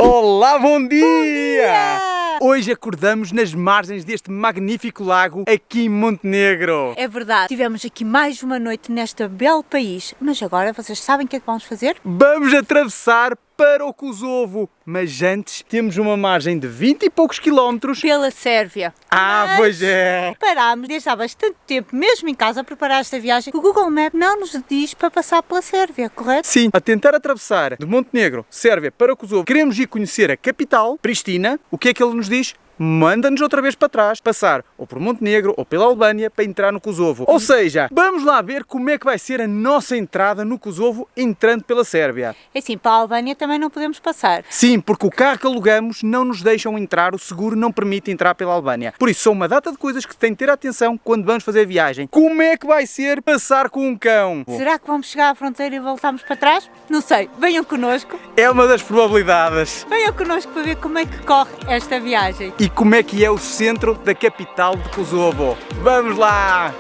Olá, bom dia! Bom dia! Hoje acordamos nas margens deste magnífico lago aqui em Montenegro. É verdade, tivemos aqui mais uma noite neste belo país, mas agora vocês sabem o que é que vamos fazer? Vamos atravessar para o Kosovo, mas antes temos uma margem de 20 e poucos quilómetros. Pela Sérvia. Mas Pois é! parámos desde há bastante tempo, mesmo em casa, a preparar esta viagem. O Google Maps não nos diz para passar pela Sérvia, correto? Sim, a tentar atravessar de Montenegro, Sérvia, para o Kosovo, queremos ir conhecer a capital, Pristina. O que é que ele nos diz? Manda-nos outra vez para trás, passar ou por Montenegro ou pela Albânia para entrar no Kosovo. Ou seja, vamos lá ver como é que vai ser a nossa entrada no Kosovo entrando pela Sérvia. É assim, para a Albânia também não podemos passar. Sim, porque o carro que alugamos não nos deixam entrar, o seguro não permite entrar pela Albânia. Por isso, são uma data de coisas que tem de ter atenção quando vamos fazer a viagem. Como é que vai ser passar com um cão? Será que vamos chegar à fronteira e voltamos para trás? Não sei, venham connosco. É uma das probabilidades. Venham connosco para ver como é que corre esta viagem. E como é que é o centro da capital de Kosovo. Vamos lá!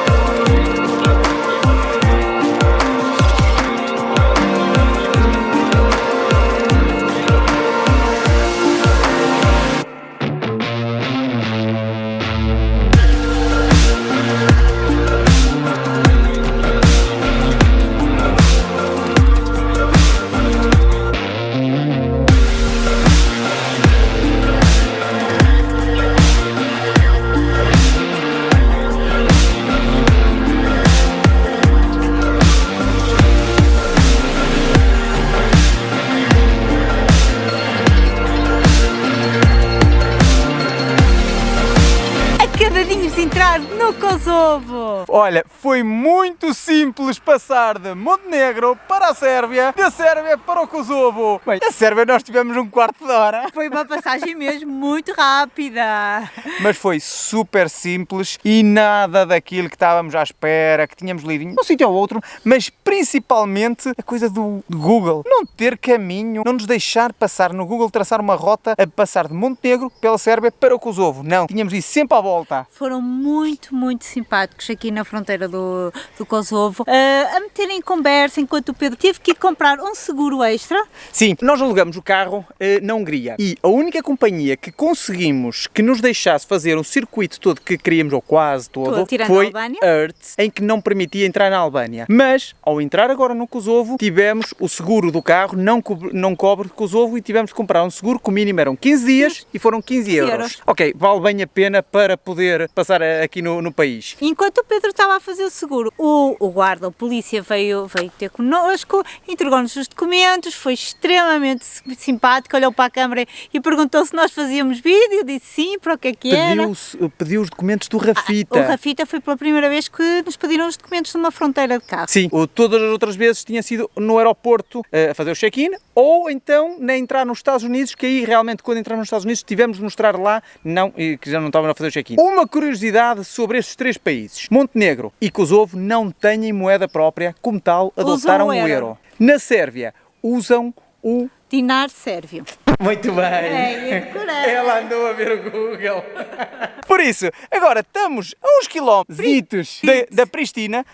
Acabadinhos de entrar no Kosovo! Olha, foi muito simples passar de Montenegro para a Sérvia, da Sérvia para o Kosovo. Bem, a Sérvia nós tivemos um quarto de hora. Foi uma passagem mesmo muito rápida. Mas foi super simples e nada daquilo que estávamos à espera, que tínhamos lido em um sítio ou outro, mas principalmente a coisa do Google. Não ter caminho, não nos deixar passar no Google, traçar uma rota a passar de Montenegro pela Sérvia para o Kosovo. Não, tínhamos de ir sempre à volta. Foram muito simpáticos aqui na fronteira do Kosovo, a meterem em conversa enquanto o Pedro teve que ir comprar um seguro extra. Sim, nós alugamos o carro na Hungria e a única companhia que conseguimos que nos deixasse fazer o circuito todo que queríamos, ou quase todo, foi a Hertz, em que não permitia entrar na Albânia. Mas, ao entrar agora no Kosovo, tivemos o seguro do carro, não cobre Kosovo, e tivemos de comprar um seguro que o mínimo eram 15 dias e foram 15 euros. Ok, vale bem a pena para poder passar aqui no país. Enquanto o Pedro estava a fazer o seguro, o guarda, a polícia veio ter connosco, entregou-nos os documentos, foi extremamente simpático, olhou para a câmara e perguntou se nós fazíamos vídeo, eu disse sim, para o que é que era. Pediu os documentos do Rafita. O Rafita foi pela primeira vez que nos pediram os documentos de uma fronteira de carro. Sim, todas as outras vezes tinha sido no aeroporto a fazer o check-in, ou então na entrar nos Estados Unidos, que aí realmente quando entrar nos Estados Unidos tivemos de mostrar lá, que já não estavam a fazer o check-in. Uma curiosidade sobre estes três países, Montenegro e Kosovo, não têm moeda própria, como tal adotaram o euro. Na Sérvia usam o dinar sérvio. Muito bem! Ela andou a ver o Google. Por isso, agora estamos a uns quilómetros da Pristina,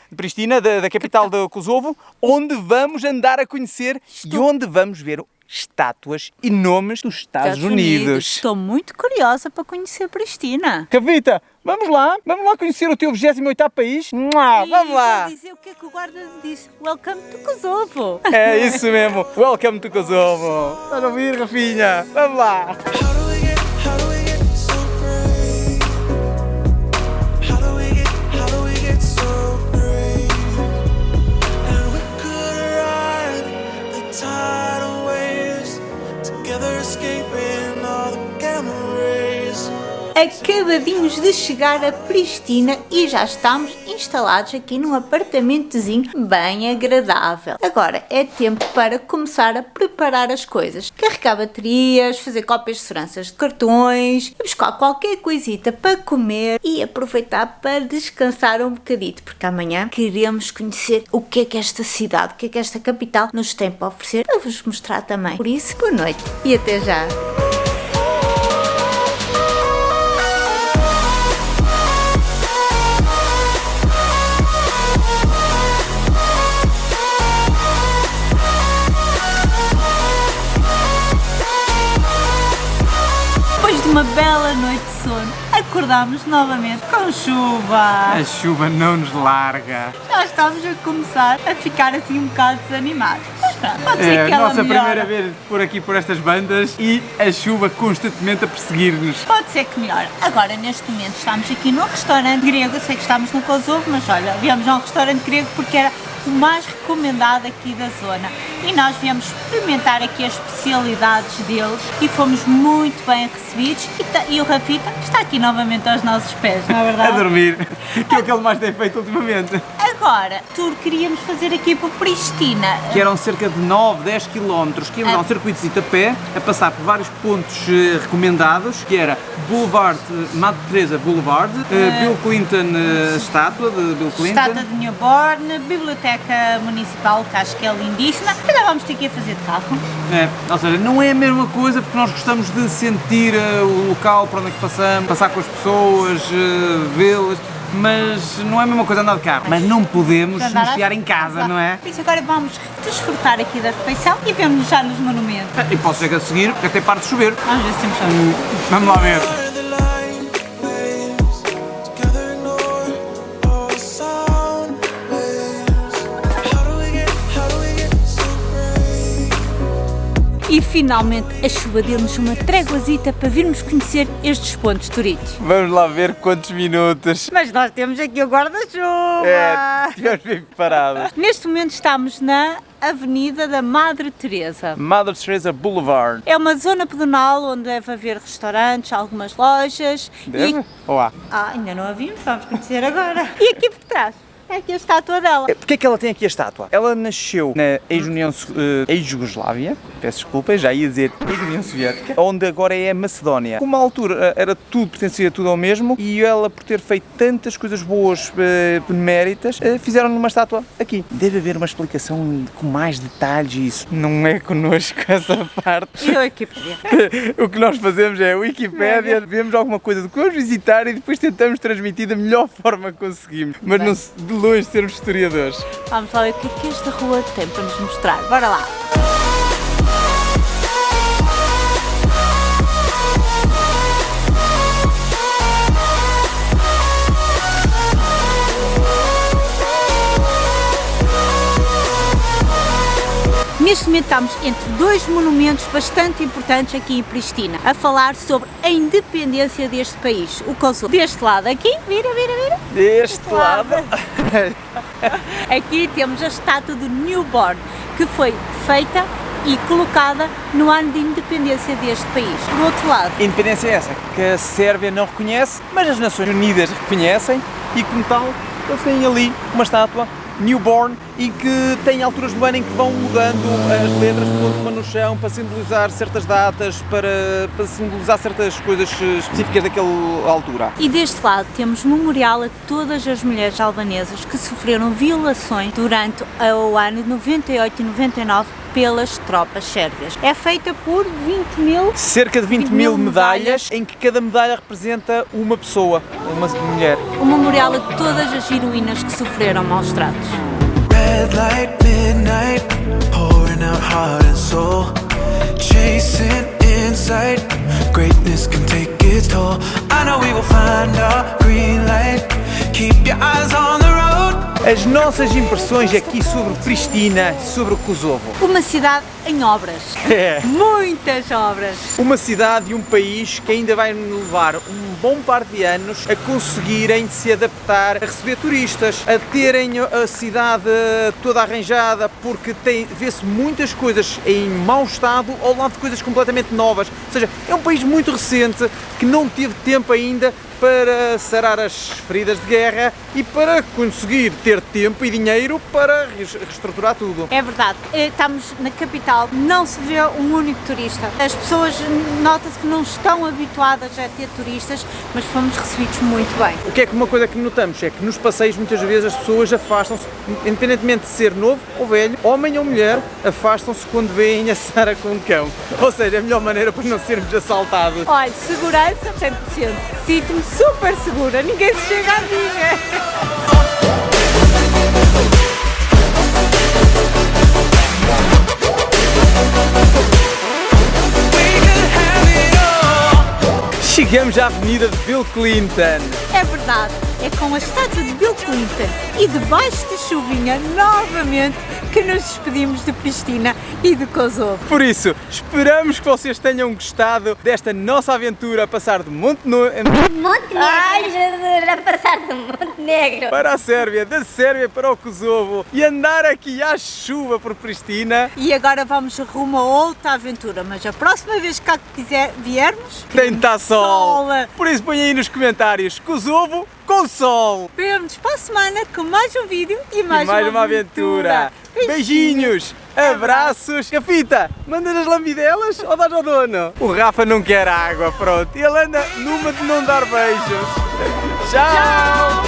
da capital do Kosovo, onde vamos andar a conhecer e onde vamos ver estátuas e nomes dos Estados Unidos. Estou muito curiosa para conhecer Pristina. Rafita, vamos lá conhecer o teu 28º país. Vamos lá! Vou dizer o que é que o guarda disse. Welcome to Kosovo. É isso mesmo. Welcome to Kosovo. Estás a ouvir, Rafinha? Vamos lá! Acabadinhos de chegar a Pristina e já estamos instalados aqui num apartamentozinho bem agradável. Agora é tempo para começar a preparar as coisas. Carregar baterias, fazer cópias de seguranças de cartões, e buscar qualquer coisita para comer e aproveitar para descansar um bocadito, porque amanhã queremos conhecer o que é esta cidade, o que é que esta capital nos tem para oferecer, para vos mostrar também. Por isso, boa noite e até já! uma bela noite de sono, acordámos novamente com chuva. A chuva não nos larga. Já estamos a começar a ficar assim um bocado desanimados. Mas pronto, pode ser que ela melhore. Nossa primeira vez por aqui, por estas bandas, e a chuva constantemente a perseguir-nos. Pode ser que melhore. Agora, neste momento, estamos aqui num restaurante grego. Eu sei que estamos no Kosovo, mas olha, viemos a um restaurante grego porque era o mais recomendado aqui da zona. E nós viemos experimentar aqui as especialidades deles e fomos muito bem recebidos. E o Rafita está aqui novamente aos nossos pés, não é verdade? A dormir, que é o que ele mais tem feito ultimamente. Agora, tour queríamos fazer aqui por Pristina. Que eram cerca de 9, 10 km, que íamos a um circuito de pé, a passar por vários pontos recomendados, que era Boulevard, Madre Teresa Boulevard, Bill Clinton, estátua de Bill Clinton. Estátua de Newborn, Biblioteca Municipal, que acho que é lindíssima. Ainda vamos ter que ir fazer de carro. Ou seja, não é a mesma coisa, porque nós gostamos de sentir o local para onde é que passamos, passar com as pessoas, vê-las, mas não é a mesma coisa andar de carro. Mas não podemos nos fiar em casa, não é? Por isso agora vamos desfrutar aqui da refeição e vemos já nos monumentos. E posso chegar a seguir, até para de chover. Vamos ver se temos sorte. Vamos lá ver. E finalmente a chuva deu-nos uma tréguazita para virmos conhecer estes pontos turísticos. Vamos lá ver quantos minutos. Mas nós temos aqui o guarda-chuva! Estivemos bem preparados. Neste momento estamos na Avenida da Madre Teresa. Madre Teresa Boulevard. É uma zona pedonal onde deve haver restaurantes, algumas lojas. Deve? Ou há? Ainda não a vimos, vamos conhecer agora. E aqui por trás? É aqui a estátua dela. Porquê é que ela tem aqui a estátua? Ela nasceu na ex-Jugoslávia, peço desculpa, já ia dizer ex-União Soviética, onde agora é a Macedónia. Uma altura era tudo, pertencia tudo ao mesmo, e ela, por ter feito tantas coisas boas, beneméritas, fizeram-lhe uma estátua aqui. Deve haver uma explicação com mais detalhes e isso não é connosco essa parte. E a Wikipédia? O que nós fazemos é a Wikipédia, vemos alguma coisa do que vamos visitar e depois tentamos transmitir da melhor forma que conseguimos. Mas não de longe de sermos historiadores. Vamos lá ver o que é que esta rua tem para nos mostrar. Bora lá! Neste momento estamos entre dois monumentos bastante importantes aqui em Pristina, a falar sobre a independência deste país, o Kosovo. Deste lado aqui, vira. Deste lado. Aqui temos a estátua do Newborn, que foi feita e colocada no ano de independência deste país. Do outro lado, Independência é essa que a Sérvia não reconhece, mas as Nações Unidas reconhecem e, como tal, eles têm ali uma estátua Newborn e que tem alturas do ano em que vão mudando as letras, pondo uma no chão para simbolizar certas datas, para simbolizar certas coisas específicas daquela altura. E deste lado temos memorial a todas as mulheres albanesas que sofreram violações durante o ano 98 e 99 pelas tropas sérvias. É feita por 20.000... Cerca de 20.000 medalhas, em que cada medalha representa uma pessoa, uma mulher. Um memorial a todas as heroínas que sofreram maus tratos. Red light, midnight, pouring out heart and soul, chasing insight, greatness can take its toll. I know we will find our green light, keep your eyes on the road. As nossas impressões aqui sobre Pristina, sobre o Kosovo. Uma cidade em obras. Muitas obras. Uma cidade e um país que ainda vai levar um bom par de anos a conseguirem se adaptar a receber turistas, a terem a cidade toda arranjada, porque vê-se muitas coisas em mau estado ao lado de coisas completamente novas. Ou seja, é um país muito recente que não teve tempo ainda para sarar as feridas de guerra e para conseguir ter tempo e dinheiro para reestruturar tudo. É verdade, estamos na capital, não se vê um único turista. As pessoas nota-se que não estão habituadas a ter turistas, mas fomos recebidos muito bem. O que é que uma coisa que notamos é que nos passeios muitas vezes as pessoas afastam-se, independentemente de ser novo ou velho, homem ou mulher, afastam-se quando veem a Sara com um cão. Ou seja, é a melhor maneira para não sermos assaltados. Olha, segurança 100%. Sinto-me super segura, ninguém se chega a mim. chegamos à Avenida de Bill Clinton. É verdade, é com a estátua de Bill Clinton e debaixo de chuvinha novamente que nos despedimos de Pristina e de Kosovo. Por isso, esperamos que vocês tenham gostado desta nossa aventura a passar de Montenegro Ai, Jesus, a passar de Montenegro para a Sérvia, da Sérvia para o Kosovo e andar aqui à chuva por Pristina. E agora vamos rumo a outra aventura, mas a próxima vez que cá viermos, tem de estar sol. Por isso põe aí nos comentários, Kosovo com sol. Vemo-nos para a semana com mais um vídeo e mais uma aventura. Beijinhos, abraços. Cafita, manda nas lambidelas ou dás ao dono? O Rafa não quer água, pronto. Ele anda numa de não dar beijos. Tchau.